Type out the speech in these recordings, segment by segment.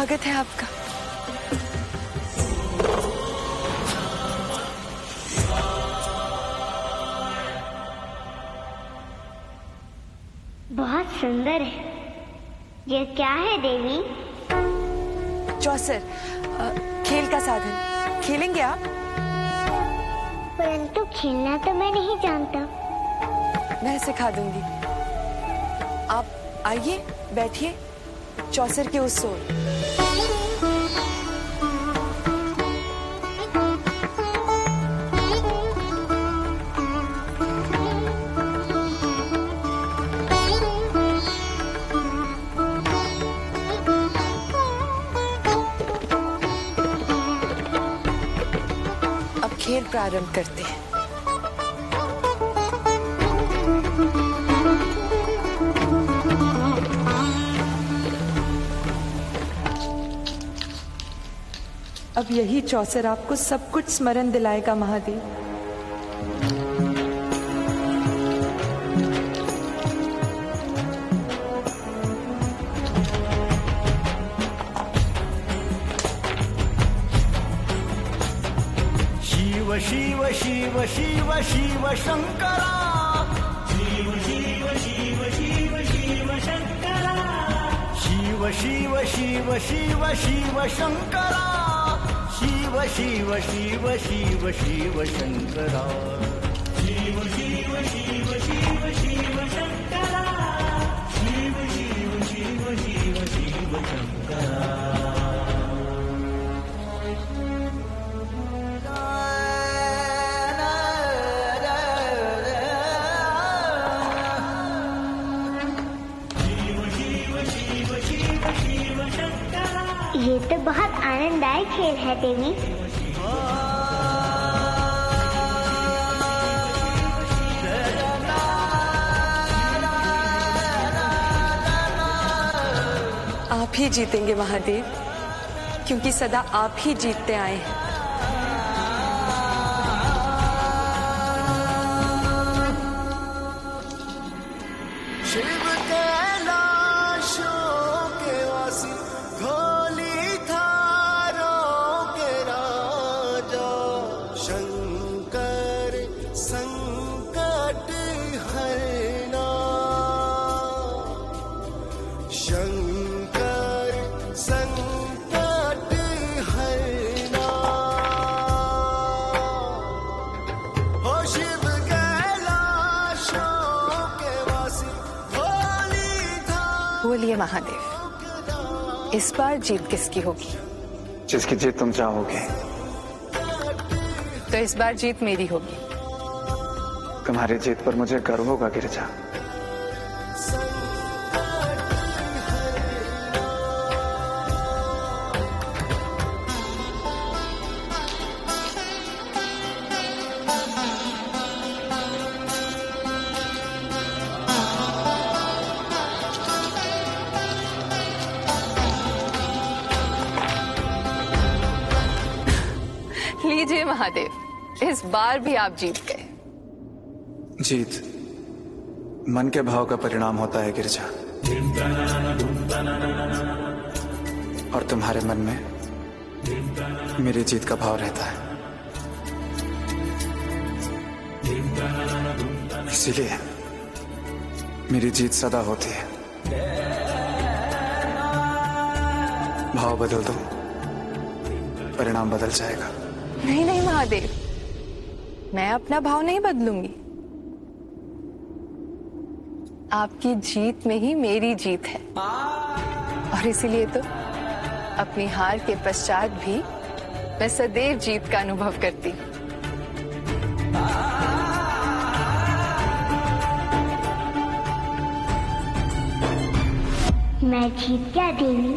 स्वागत है आपका। बहुत सुंदर है। ये क्या है देवी? चौसर, खेल का साधन। खेलेंगे आप? परंतु खेलना तो मैं नहीं जानता। मैं सिखा दूंगी। आप आइए, बैठिए चौसर के उस ओर। अब खेल प्रारंभ करते हैं। अब यही चौसर आपको सब कुछ स्मरण दिलाएगा महादेव। शिव शिव शिव शिव शिव शंकरा, शिव शिव शिव शिव शिव शंकरा, शिव शिव शिव शिव शिव शंकरा, शिव शिव शिव शिव शिव शंकरा, शिव शिव शिव शिव शिव शंकरा, शिव शिव शिव शिव शिव शंकरा। ये तो बहुत आनंददायक खेल है देवी। आप ही जीतेंगे महादेव, क्योंकि सदा आप ही जीतते आए हैं। शिव कैलाशों के वासी, धोली धारों के राजा, शंकर संकट हरना, शंकर संकट हरना। हो शिव कैलाशों के वासी, धोली धारों। बोलिए महादेव, इस बार जीत किसकी होगी? जिसकी जीत तुम चाहोगे। तो इस बार जीत मेरी होगी। तुम्हारी जीत पर मुझे गर्व होगा गिरिजा। लीजिए महादेव, इस बार भी आप जीत गए। जीत मन के भाव का परिणाम होता है गिरिजा, और तुम्हारे मन में मेरी जीत का भाव रहता है। इसीलिए मेरी जीत सदा होती है। भाव बदल दो, परिणाम बदल जाएगा। नहीं नहीं महादेव, मैं अपना भाव नहीं बदलूंगी। आपकी जीत में ही मेरी जीत है, और इसीलिए तो अपनी हार के पश्चात भी मैं सदैव जीत का अनुभव करती हूँ। मैं जीत क्या देवी?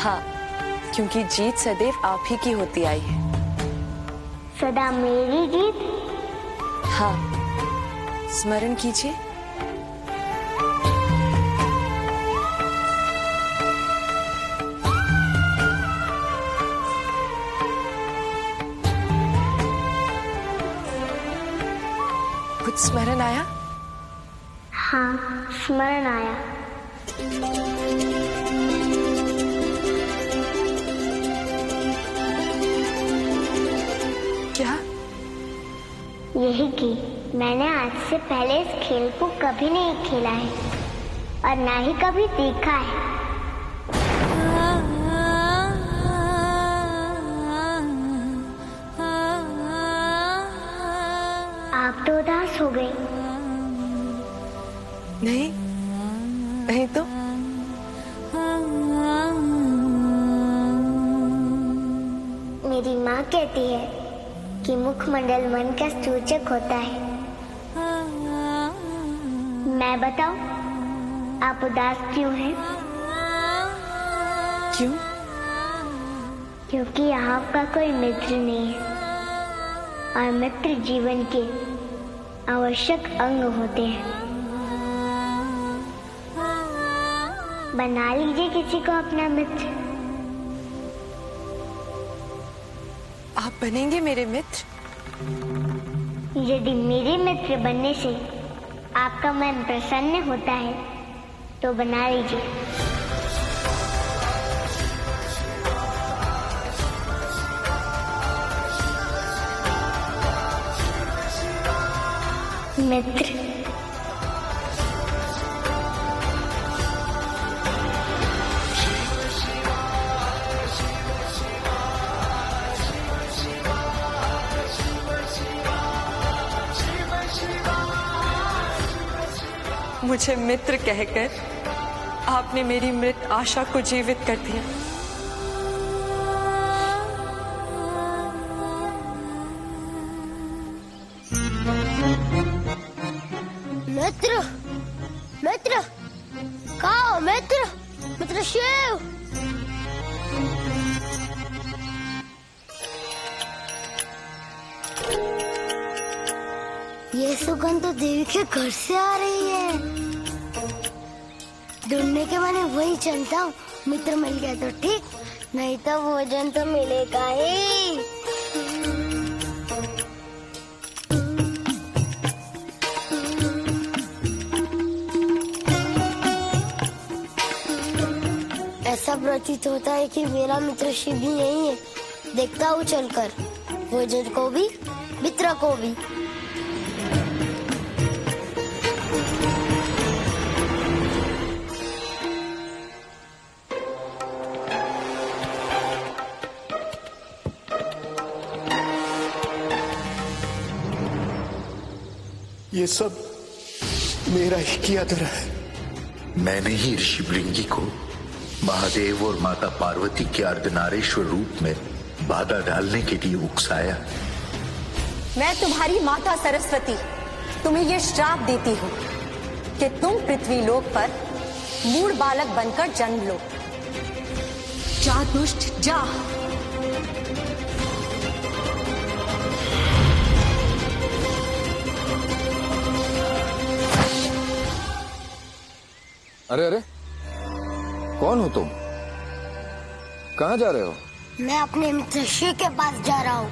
हाँ, क्योंकि जीत सदैव आप ही की होती आई है। सदा मेरी जीत? हाँ, स्मरण कीजिए। कुछ स्मरण आया? हाँ, स्मरण आया। क्या? यही कि मैंने आज से पहले इस खेल को कभी नहीं खेला है और ना ही कभी देखा है। आप तो उदास हो गए। नहीं, नहीं तो। मेरी माँ कहती है कि मुखमंडल मन का सूचक होता है। मैं बताऊं, आप उदास क्यों हैं? क्यों? क्योंकि आपका कोई मित्र नहीं है और मित्र जीवन के आवश्यक अंग होते हैं। बना लीजिए किसी को अपना मित्र। आप बनेंगे मेरे मित्र? यदि मेरे मित्र बनने से आपका मन प्रसन्न होता है तो बना लीजिए। मित्र। मुझे मित्र कहकर आपने मेरी मृत आशा को जीवित कर दिया। मित्र, मित्र, कहाँ हो मित्र? मित्र शिव। ये सुगंध तो देवी के घर से आ रही है। ढूंढने के मैंने वही चलता हूँ। मित्र मिल गया तो ठीक, नहीं तो भोजन तो मिलेगा ही। ऐसा प्रतीत होता है कि मेरा मित्र शिव भी यही है। देखता हूँ चलकर, भोजन को भी मित्र को भी। ये सब मेरा ही किया धरा है। मैंने ही ऋषि भृंगी को महादेव और माता पार्वती के अर्धनारेश्वर रूप में बाधा डालने के लिए उकसाया। मैं तुम्हारी माता सरस्वती तुम्हें यह श्राप देती हूँ कि तुम पृथ्वी लोक पर मूढ़ बालक बनकर जन्म लो। जा दुष्ट जा। अरे अरे, कौन हो तुम? कहाँ जा रहे हो? मैं अपने मित्र शिव के पास जा रहा हूँ।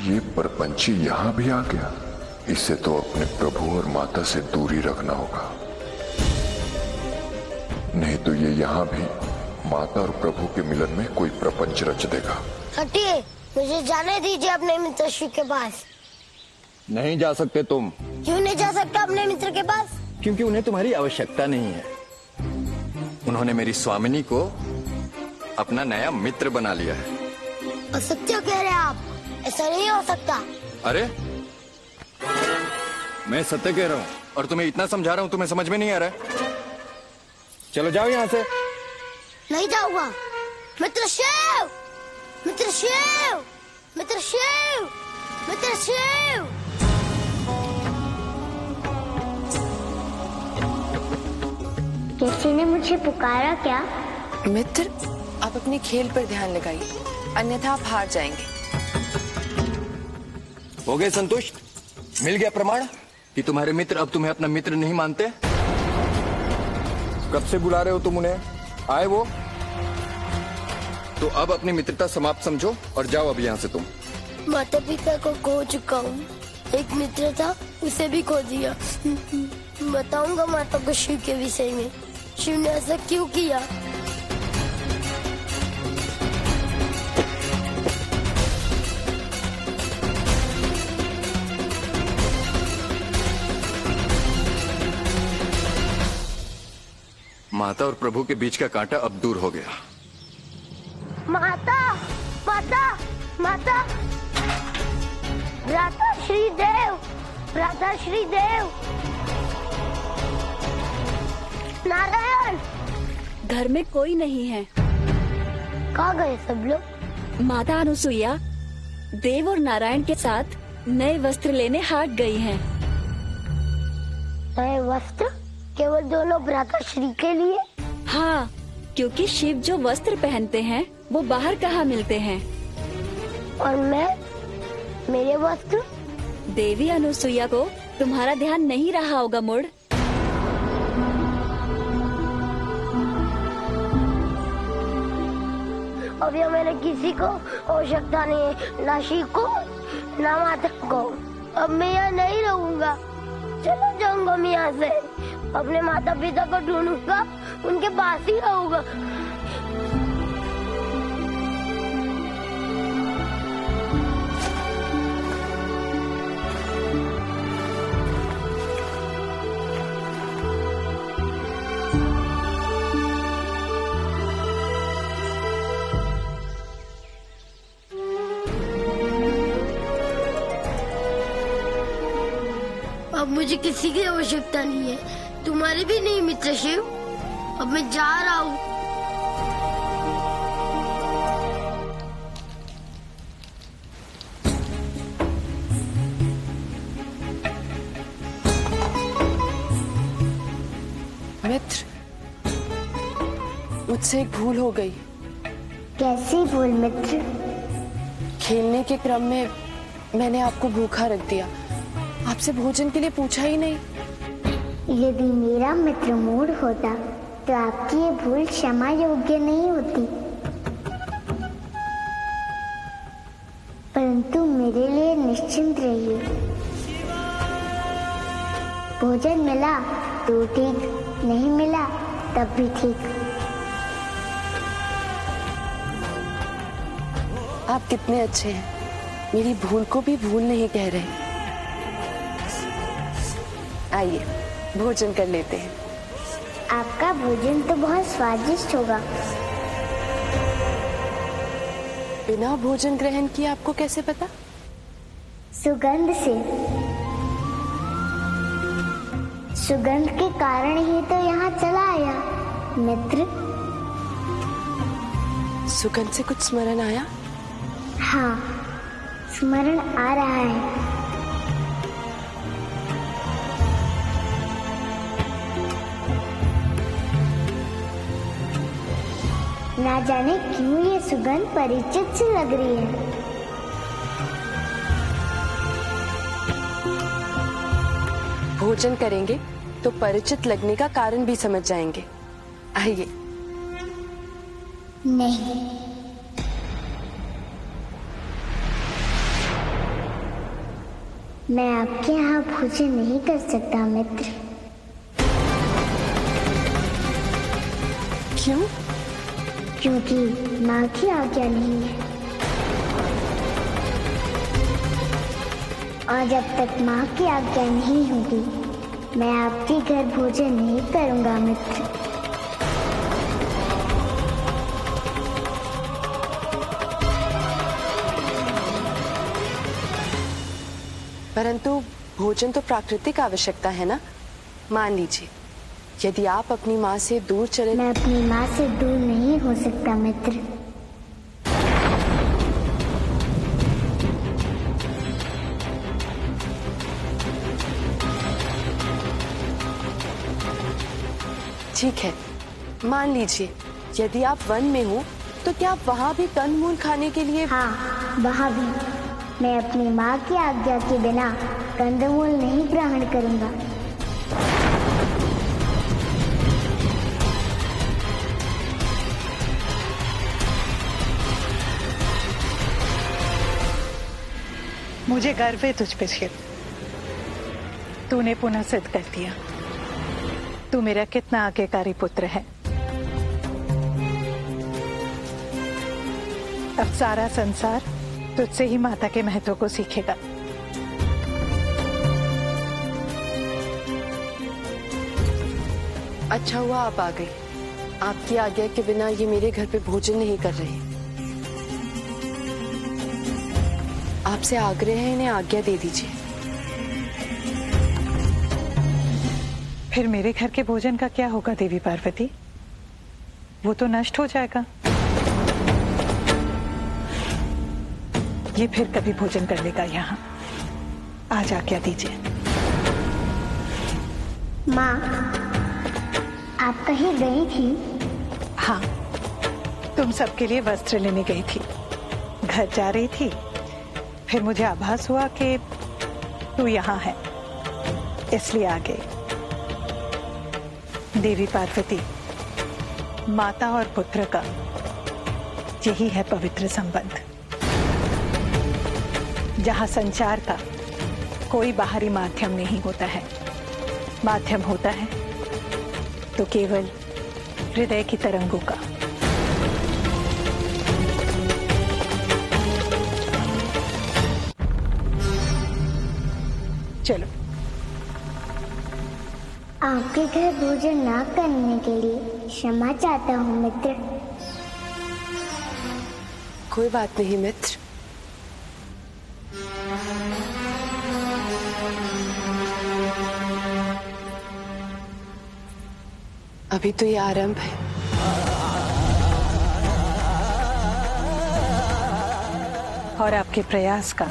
ये परपंची यहाँ भी आ गया। इसे तो अपने प्रभु और माता से दूरी रखना होगा, नहीं तो ये यहाँ भी माता और प्रभु के मिलन में कोई प्रपंच रच देगा। हटिए, मुझे जाने दीजिए अपने मित्र शिव के पास। नहीं जा सकते तुम। क्यों नहीं जा सकता अपने मित्र के पास? क्योंकि उन्हें तुम्हारी आवश्यकता नहीं है। उन्होंने मेरी स्वामिनी को अपना नया मित्र बना लिया है। असत्य कह रहे हैं आप, ऐसा नहीं हो सकता। अरे, मैं सत्य कह रहा हूँ और तुम्हें इतना समझा रहा हूँ, तुम्हें समझ में नहीं आ रहा है? चलो जाओ यहाँ से। नहीं जाऊंगा। मित्र शिव, मित्र शिव, मित्र शिव, मित्र शिव। किसी ने मुझे पुकारा क्या? मित्र, आप अपने खेल पर ध्यान लगाइए, अन्यथा आप हार जाएंगे। हो गए संतुष्ट? मिल गया प्रमाण कि तुम्हारे मित्र अब तुम्हें अपना मित्र नहीं मानते? कब से बुला रहे हो तुम उन्हें? आए वो? तो अब अपनी मित्रता समाप्त समझो और जाओ अब यहाँ से तुम। माता पिता को खो चुका हूँ। एक मित्र था, उसे भी खो दिया। बताऊंगा माता को शिव के विषय में। शिव ने ऐसा क्यों किया? माता और प्रभु के बीच का कांटा अब दूर हो गया। माता, माता, माता, भ्राता श्री देव, भ्राता श्री देव, नारायण। घर में कोई नहीं है। कहाँ गए सब लोग? माता अनुसुईया देव और नारायण के साथ नए वस्त्र लेने हाट गई हैं। नए वस्त्र? केवल दोनों भ्राता श्री के लिए? हाँ, क्योंकि शिव जो वस्त्र पहनते हैं वो बाहर कहाँ मिलते हैं। और मैं, मेरे वस्त्र? देवी अनुसुईया को तुम्हारा ध्यान नहीं रहा होगा मुड़। अब यह मैंने किसी को आवश्यकता नहीं है, ना शिव को ना माता को। अब मैं यहाँ नहीं रहूँगा, चला जाऊंगा मैं यहाँ से। अपने माता पिता को ढूंढूंगा, उनके पास ही रहूंगा। अब मुझे किसी की आवश्यकता नहीं है, तुम्हारे भी नहीं मित्र शिव। अब मैं जा रहा हूँ। मित्र, मुझसे एक भूल हो गई। कैसी भूल मित्र? खेलने के क्रम में मैंने आपको भूखा रख दिया, आपसे भोजन के लिए पूछा ही नहीं। यदि मेरा मित्र मूढ़ होता तो आपकी ये भूल क्षमा योग्य नहीं होती, परंतु मेरे लिए निश्चिंत रहिए। भोजन मिला तो ठीक, नहीं मिला तब भी ठीक। आप कितने अच्छे हैं, मेरी भूल को भी भूल नहीं कह रहे। आइए भोजन कर लेते हैं। आपका भोजन तो बहुत स्वादिष्ट होगा। बिना भोजन ग्रहण किए आपको कैसे पता? सुगंध से। सुगंध के कारण ही तो यहाँ चला आया मित्र। सुगंध से कुछ स्मरण आया? हाँ, स्मरण आ रहा है। ना जाने क्यों ये सुगंध परिचित सी लग रही है। भोजन करेंगे तो परिचित लगने का कारण भी समझ जाएंगे। आइए। नहीं, मैं आपके यहाँ भोजन नहीं कर सकता मित्र। क्यों? क्योंकि माँ की आज्ञा नहीं है, और जब तक माँ की आज्ञा नहीं होगी मैं आपके घर भोजन नहीं करूँगा मित्र। परंतु भोजन तो प्राकृतिक आवश्यकता है ना। मान लीजिए यदि आप अपनी माँ से दूर चले। मैं अपनी माँ से दूर नहीं हो सकता मित्र। ठीक है, मान लीजिए यदि आप वन में हो तो क्या आप वहाँ भी कंदमूल खाने के लिए? हाँ, वहाँ भी। मैं अपनी माँ की आज्ञा के बिना कंदमूल नहीं ग्रहण करूँगा। मुझे गर्व है तुझ पे शिव, तूने पुनः सिद्ध कर दिया तू मेरा कितना आज्ञाकारी पुत्र है। अब सारा संसार तुझसे ही माता के महत्व को सीखेगा। अच्छा हुआ आप आ गई। आपकी आज्ञा के बिना ये मेरे घर पे भोजन नहीं कर रहे। आपसे आग्रह है, इन्हें आज्ञा दे दीजिए। फिर मेरे घर के भोजन का क्या होगा देवी पार्वती? वो तो नष्ट हो जाएगा। ये फिर कभी भोजन कर लेगा यहाँ। आज आज्ञा दीजिए। माँ, आप कहीं गई थी? हाँ, तुम सबके लिए वस्त्र लेने गई थी। घर जा रही थी, फिर मुझे आभास हुआ कि तू यहाँ है, इसलिए आ गई। देवी पार्वती, माता और पुत्र का यही है पवित्र संबंध, जहाँ संचार का कोई बाहरी माध्यम नहीं होता है। माध्यम होता है तो केवल हृदय की तरंगों का। चलो। आपके घर भोजन ना करने के लिए क्षमा चाहता हूँ मित्र। कोई बात नहीं मित्र। अभी तो ये आरंभ है। और आपके प्रयास का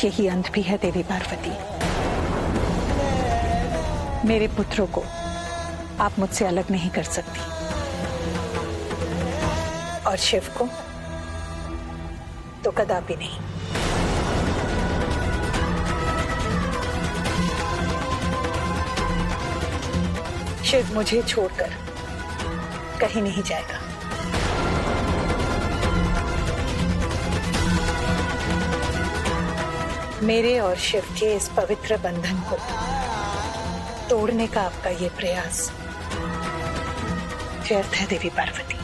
यही अंत भी है देवी पार्वती। मेरे पुत्रों को आप मुझसे अलग नहीं कर सकती, और शिव को तो कदापि नहीं। शिव मुझे छोड़कर कहीं नहीं जाएगा। मेरे और शिव के इस पवित्र बंधन को तोड़ने का आपका ये प्रयास व्यर्थ है देवी पार्वती।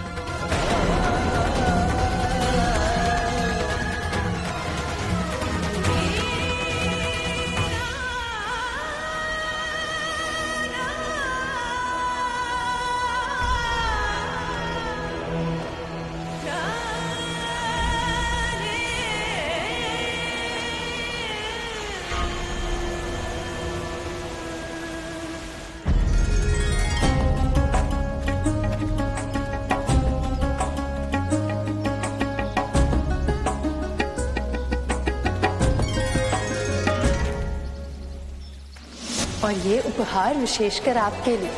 और ये उपहार विशेषकर आपके लिए।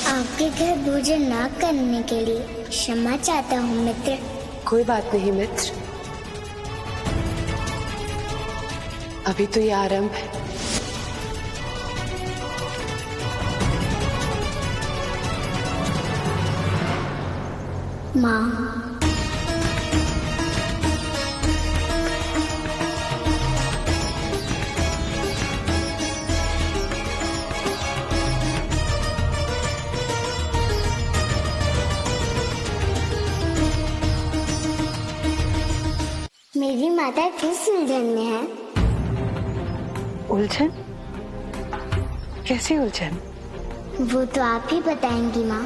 आपके घर भोजन ना करने के लिए क्षमा चाहता हूँ मित्र। कोई बात नहीं मित्र। अभी तो ये आरंभ है। माँ, मेरी माता किस उलझन में है? उलझन? कैसी उलझन? वो तो आप ही बताएंगी माँ।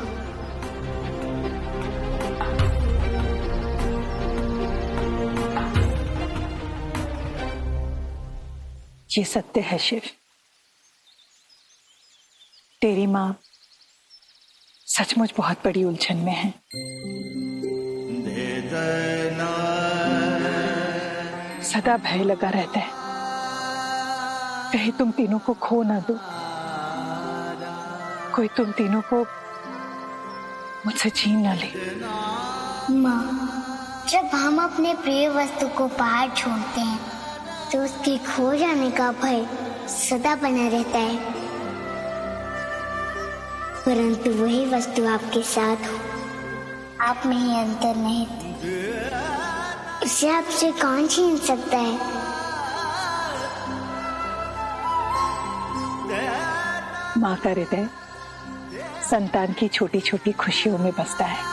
ये सत्य है शिव, तेरी माँ सचमुच बहुत बड़ी उलझन में है। सदा भय लगा रहता है, कहीं तुम तीनों को खो ना दो, कोई तुम तीनों को मुझसे छीन ना ले। माँ, जब हम अपने प्रिय वस्तु को बाहर छोड़ते हैं तो उसके खो जाने का भय सदा बना रहता है, परंतु वही वस्तु आपके साथ हो, आप में ही अंतर्निहित उसे आपसे कौन छीन सकता है? माँ का हृदय संतान की छोटी छोटी खुशियों में बसता है।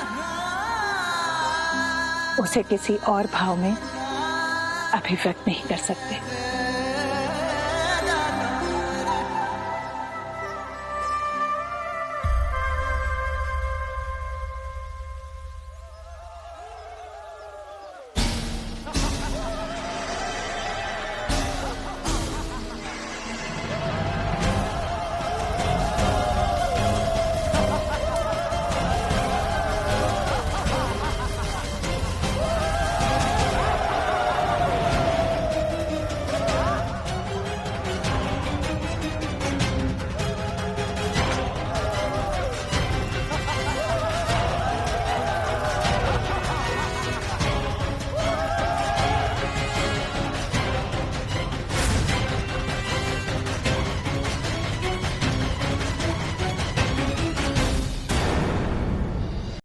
उसे किसी और भाव में अभिव्यक्त नहीं कर सकते।